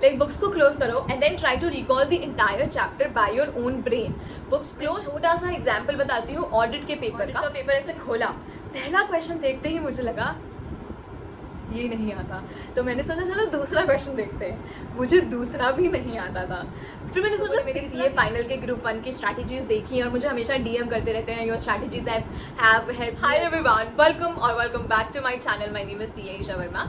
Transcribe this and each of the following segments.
Like books को close करो and then try to recall the entire chapter by your own brain. Books close. छोटा सा example बताती हूँ ऑडिट के पेपर का. पेपर ऐसे खोला, पहला क्वेश्चन देखते ही मुझे लगा ये नहीं आता, तो मैंने सोचा चलो दूसरा क्वेश्चन देखते हैं. मुझे दूसरा भी नहीं आता था. फिर मैंने सोचा मेरी सीए फाइनल के ग्रुप 1 की स्ट्रैटेजीज देखी और मुझे हमेशा डीएम करते रहते हैं your strategies have help. Hi everyone, welcome back to my channel. My name is CA Isha Varma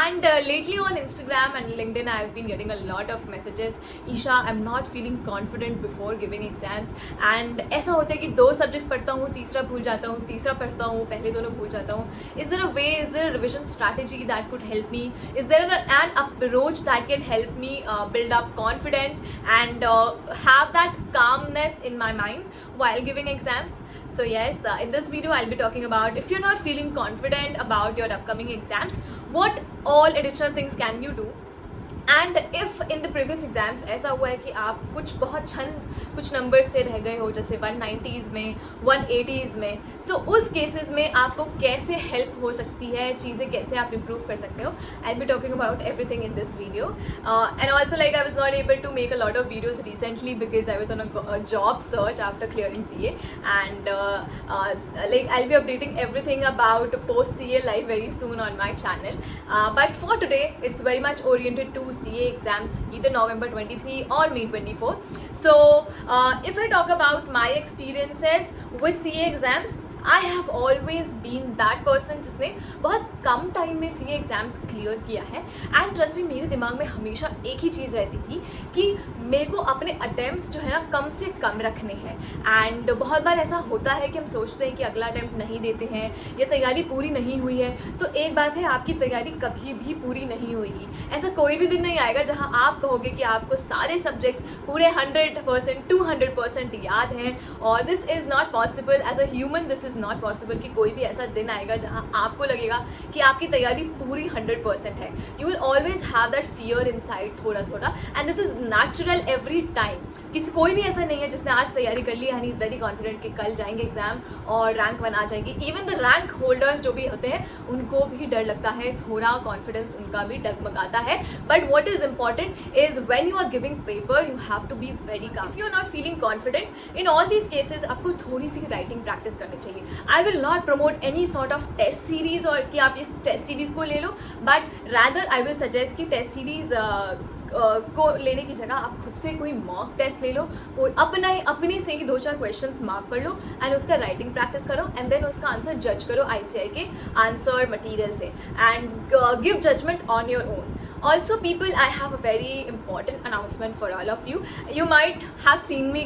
and lately on Instagram and LinkedIn I have been getting a lot of messages. Isha, I am not feeling confident before giving exams. And ऐसा होता है कि 2 subjects पढ़ता हूँ, तीसरा भूल जाता हूँ, तीसरा पढ़ता हूँ, पहले दोनों भूल जाता हूँ. Is there a way, is there a revision strategy that could help me? Is there an approach that can help me build up confidence and have that calmness in my mind while giving exams? So yes, in this video I'll be talking about if you're not feeling confident about your upcoming exams, what all additional things can you do? And if in the previous exams ऐसा हुआ है कि आप बहुत कुछ numbers से रह गए हो, जैसे 190s में, 180s में, सो उस केसेस में आपको कैसे हेल्प हो सकती है, चीज़ें कैसे आप इम्प्रूव कर सकते हो. I be talking about everything in this video. And also like I was not able to make a lot of videos recently because I was on a job search after clearing CA and like I'll be updating everything about post CA life very soon on my channel. But for today, it's very much oriented to CA exams either November 23 or May 24. So if I talk about my experiences with CA exams, I have always been that person जिसने बहुत कम time में CA exams clear किया है. And trust me, मेरे दिमाग में हमेशा एक ही चीज़ रहती थी कि मेरे को अपने अटैम्प्ट्स जो है ना कम से कम रखने हैं. एंड बहुत बार ऐसा होता है कि हम सोचते हैं कि अगला अटैम्प्ट नहीं देते हैं या तैयारी पूरी नहीं हुई है. तो एक बात है, आपकी तैयारी कभी भी पूरी नहीं होगी. ऐसा कोई भी दिन नहीं आएगा जहाँ आप कहोगे कि आपको सारे सब्जेक्ट्स पूरे 100%, 200% याद हैं. और this is not possible as a human. This is not possible कि कोई भी ऐसा दिन आएगा जहाँ आपको लगेगा कि आपकी तैयारी पूरी 100% है. You will always have that fear inside थोड़ा थोड़ा, and this is natural every time. कोई भी ऐसा नहीं है जिसने आज तैयारी कर ली and he is very confident कि कल जाएंगे एग्जाम और रैंक 1 आ जाएगी. इवन द रैंक होल्डर्स जो भी होते हैं उनको भी डर लगता है, थोड़ा कॉन्फिडेंस उनका भी डगमगाता है. But what is important is when you are giving paper you have to be very calm. If you are not feeling confident in all these cases, आपको थोड़ी सी राइटिंग प्रैक्टिस करनी चाहिए. I will not promote any sort of test series और कि आप इस test series को ले लो, but rather I will suggest कि टेस्ट सीरीज़ को लेने की जगह आप खुद से कोई मॉक टेस्ट ले लो, कोई अपने से ही 2-4 क्वेश्चंस मार्क कर लो एंड उसका राइटिंग प्रैक्टिस करो एंड देन उसका आंसर जज करो ICI के आंसर मटीरियल से and give judgement on your own. Also people, I have a very important announcement for all of you. You might have seen me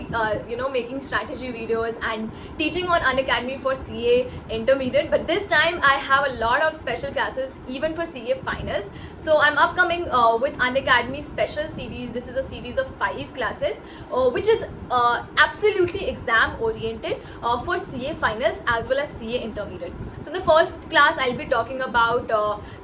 making strategy videos and teaching on Unacademy for CA intermediate, but this time I have a lot of special classes even for CA finals. So I'm upcoming with Unacademy special series. This is a series of 5 classes which is absolutely exam oriented for CA finals as well as CA intermediate. So the first class I'll be talking about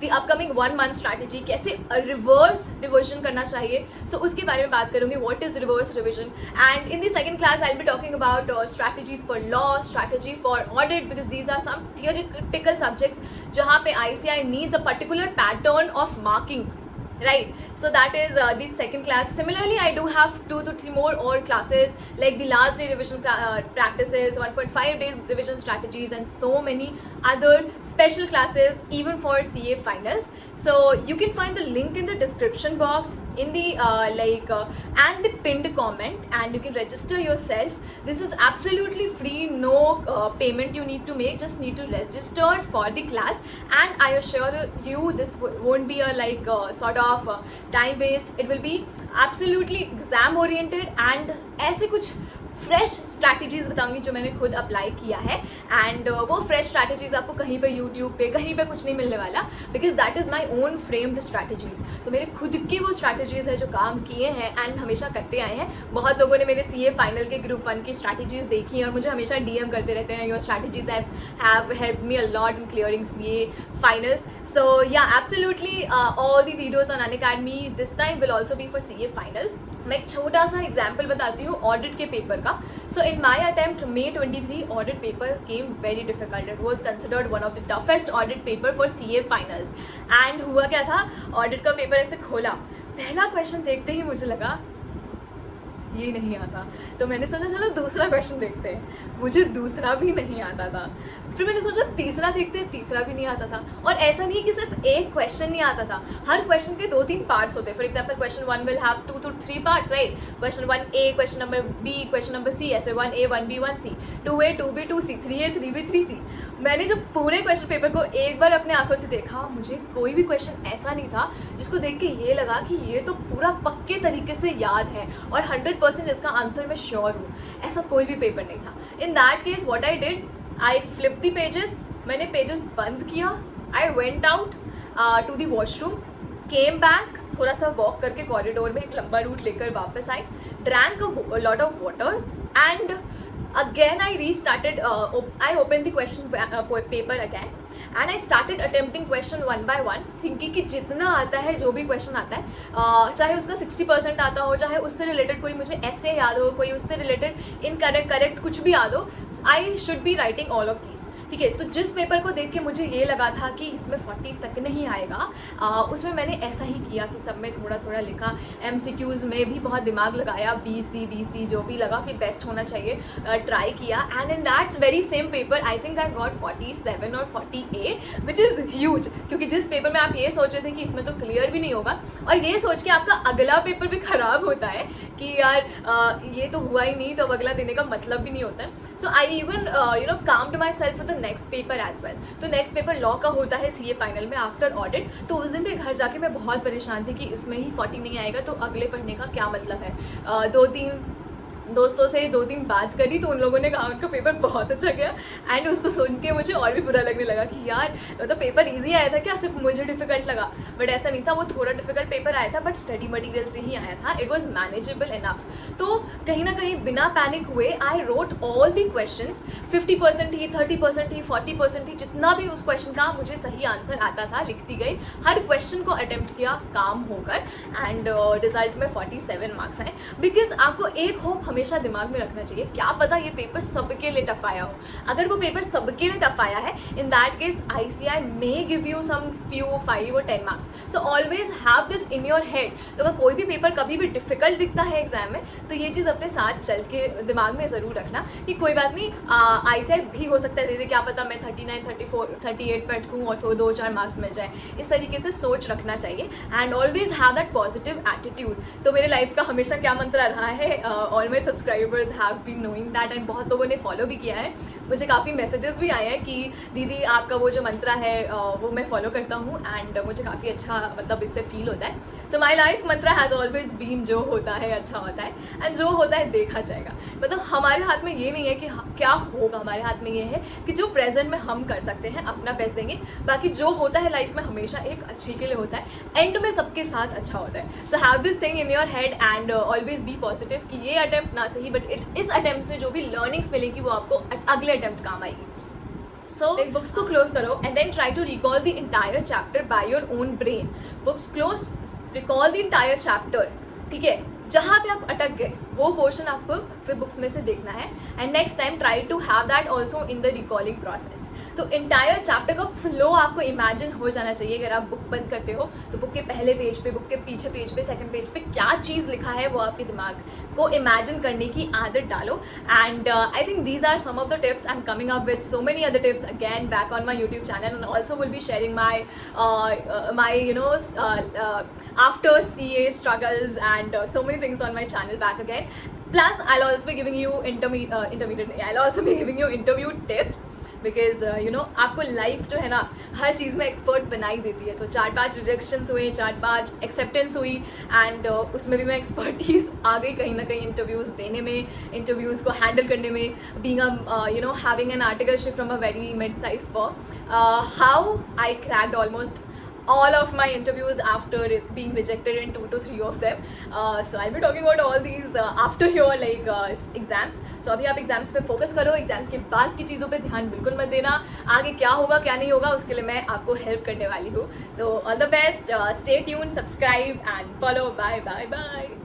the upcoming 1 month strategy, कैसे reverse revision करना चाहिए. So उसके बारे में बात करूँगी, what is reverse revision. And in the second class I will be talking about strategies for law, strategy for audit, because these are some theoretical subjects जहाँ पे ICI needs a particular pattern of marking. Right, so that is the second class. Similarly, I do have 2 to 3 more classes like the last day revision practices, 1.5 days revision strategies, and so many other special classes even for CA finals. So you can find the link in the description box in the and the pinned comment, and you can register yourself. This is absolutely free, no payment you need to make, just need to register for the class, and I assure you this won't be a sort of time waste. It will be absolutely exam oriented and ऐसे कुछ fresh strategies बताऊंगी जो मैंने खुद apply किया है. And वो fresh strategies आपको कहीं पे यूट्यूब पे कहीं पे कुछ नहीं मिलने वाला, because that is my own framed strategies. तो मेरे खुद की वो स्ट्रैटेजीज़ है जो काम किए हैं एंड हमेशा करते आए हैं. बहुत लोगों ने मेरे CA फाइनल के ग्रुप 1 की स्ट्रैटेजीज़ देखी हैं और मुझे हमेशा DM करते रहते हैं your strategies have help me a lot in clearing CA finals. So yeah absolutely all the videos on Unacademy this time will also be for CA finals. मैं एक छोटा सा एग्जाम्पल बताती हूँ ऑडिट के पेपर का. So in my attempt, May 23 audit paper came very difficult. It was considered one of the toughest audit paper for CA finals. And हुआ क्या था, ऑडिट का पेपर ऐसे खोला, पहला क्वेश्चन देखते ही मुझे लगा ये नहीं आता, तो मैंने सोचा चलो दूसरा क्वेश्चन देखते हैं। मुझे दूसरा भी नहीं आता था। फिर मैंने सोचा तीसरा देखते हैं, तीसरा भी नहीं आता था। और ऐसा नहीं कि सिर्फ एक क्वेश्चन नहीं आता था, हर क्वेश्चन के 2-3 पार्ट्स होते हैं। For example question 1 will have 2 to 3 parts, right. Question 1A, question number B, question number C, ऐसे 1A 1B 1C, 2A 2B 2C, 3A 3B 3C। मैंने जब पूरे क्वेश्चन पेपर को एक बार अपने आंखों से देखा, मुझे कोई भी क्वेश्चन ऐसा नहीं था जिसको देख के ये लगा कि ये तो पूरा पक्के तरीके से याद है और 100% इसका आंसर मैं श्योर हूँ। ऐसा कोई भी पेपर नहीं था। In that case what I did, I flip the pages. मैंने पेजेस बंद किया, I went out to the washroom, came back, थोड़ा सा वॉक करके कॉरिडोर में एक लंबा रूट लेकर वापस आई, drank a lot of water and again I restarted, I opened the question paper again and I started attempting question one by one, thinking कि जितना आता है, जो भी क्वेश्चन आता है, चाहे उसका 60% आता हो, चाहे उससे रिलेटेड कोई मुझे ऐसे याद हो, कोई उससे रिलेटेड इनकरेक्ट करेक्ट कुछ भी याद हो, I should be writing all of these. ठीक है, तो जिस पेपर को देख के मुझे ये लगा था कि इसमें 40 तक नहीं आएगा, उसमें मैंने ऐसा ही किया कि सब में थोड़ा थोड़ा लिखा। MCQs में भी बहुत दिमाग लगाया, BC जो भी लगा कि बेस्ट होना चाहिए, ट्राई किया। And in that's very same paper I think I got 47 और 48 विच इज़ ह्यूज, क्योंकि जिस पेपर में आप ये सोच रहे थे कि इसमें तो क्लियर भी नहीं होगा, और ये सोच के आपका अगला पेपर भी ख़राब होता है कि यार ये तो हुआ ही नहीं, तो अब अगला देने का मतलब भी नहीं होता है। So I even calmed myself for the next paper as well. तो नेक्स्ट पेपर लॉ का होता है CA फाइनल में आफ्टर ऑडिट। तो उस दिन भी घर जाके मैं बहुत परेशान थी कि इसमें ही 40 नहीं आएगा तो अगले पढ़ने का क्या मतलब है। 2-3 दोस्तों से 2-3 बात करी तो उन लोगों ने कहा उनका पेपर बहुत अच्छा गया, एंड उसको सुन के मुझे और भी बुरा लगने लगा कि यार तो पेपर इजी आया था क्या, सिर्फ मुझे डिफिकल्ट लगा। बट ऐसा नहीं था, वो थोड़ा डिफिकल्ट पेपर आया था बट स्टडी मटेरियल से ही आया था। It was manageable enough. तो कहीं ना कहीं बिना पैनिक हुए I wrote all the questions, 50% ही, 30% ही, 40% ही, जितना भी उस क्वेश्चन का मुझे सही आंसर आता था लिखती गई। हर क्वेश्चन को अटेम्प्ट किया काम होकर, एंड रिजल्ट में 47 मार्क्स आए। बिकॉज आपको एक होप हमेशा दिमाग में रखना चाहिए, क्या पता ये पेपर सबके लिए टफ आया हो। अगर वो पेपर सबके लिए टफ आया है, in that case ICI may give you some few 5 or 10 marks. So always have this in your head. तो अगर कोई भी पेपर कभी भी डिफिकल्ट दिखता है एग्जाम में, तो ये चीज़ अपने साथ चल के दिमाग में ज़रूर रखना कि कोई बात नहीं, ICI भी हो सकता है दीदी, क्या पता मैं 39, 34, 38 पे अटकूँ और तो 2-4 मार्क्स मिल जाए। इस तरीके से सोच रखना चाहिए, and always have that positive attitude. तो मेरे लाइफ का हमेशा क्या मंत्र रहा है, all my subscribers have been knowing that, and बहुत लोगों ने फॉलो भी किया है। मुझे काफ़ी मैसेजेस भी आए हैं कि दीदी आपका वो जो मंत्र है वो मैं फॉलो करता हूँ, एंड मुझे काफ़ी अच्छा मतलब इससे फील होता है। सो माई लाइफ मंत्र हैज़ ऑलवेज बीन जो होता है अच्छा होता है, एंड जो होता है देखा जाएगा। मतलब हमारे हाथ में ये नहीं है कि क्या होगा, हमारे हाथ में ये है कि जो प्रेजेंट में हम कर सकते हैं अपना बेस्ट देंगे। बाकी जो होता है लाइफ में हमेशा एक अच्छे के लिए होता है, एंड में सबके साथ अच्छा होता है। So have this thing in your head and always be positive कि ये अटेम्प्ट ना सही बट इस अटेम्प्ट से जो भी लर्निंग्स मिलेगी वो आपको अगले अटेम्प्ट काम आएगी। So बुक्स को क्लोज करो and then try to recall the entire chapter by your own brain. Books close, recall the entire chapter. ठीक है, जहाँ पे आप अटक गए वो पोर्शन आपको फिर बुक्स में से देखना है, and next time try to have that also in the recalling process. तो इंटायर चैप्टर का फ्लो आपको इमेजिन हो जाना चाहिए। अगर आप बुक बंद करते हो तो बुक के पहले पेज पे, बुक के पीछे पेज पे, सेकंड पेज पे क्या चीज़ लिखा है वो आपके दिमाग को इमेजिन करने की आदत डालो। And I think these are some of the tips. I am coming up with so many other tips again back on my YouTube channel, and also will be sharing my you know after CA struggles and so many things on my channel back again. Plus I'll also be giving you I'll also be giving you interview tips because आपको life जो है ना हर चीज़ में expert बनाई देती है। तो 4-5 rejections हुए, 4-5 एक्सेप्टेंस हुई, एंड उसमें भी मैं एक्सपर्टीज आ गई कहीं ना कहीं इंटरव्यूज़ देने में, इंटरव्यूज़ को हैंडल करने में, being having an articleship from a very mid size form. How I cracked almost all of my interviews after being rejected in 2 to 3 of them. So I'll be talking about all these after your exams. So अभी आप exams पे focus करो, exams के बाद की चीज़ों पे ध्यान बिल्कुल मत देना। आगे क्या होगा क्या नहीं होगा उसके लिए मैं आपको हेल्प करने वाली हूँ। तो all the best, stay tune, subscribe and follow. Bye bye bye.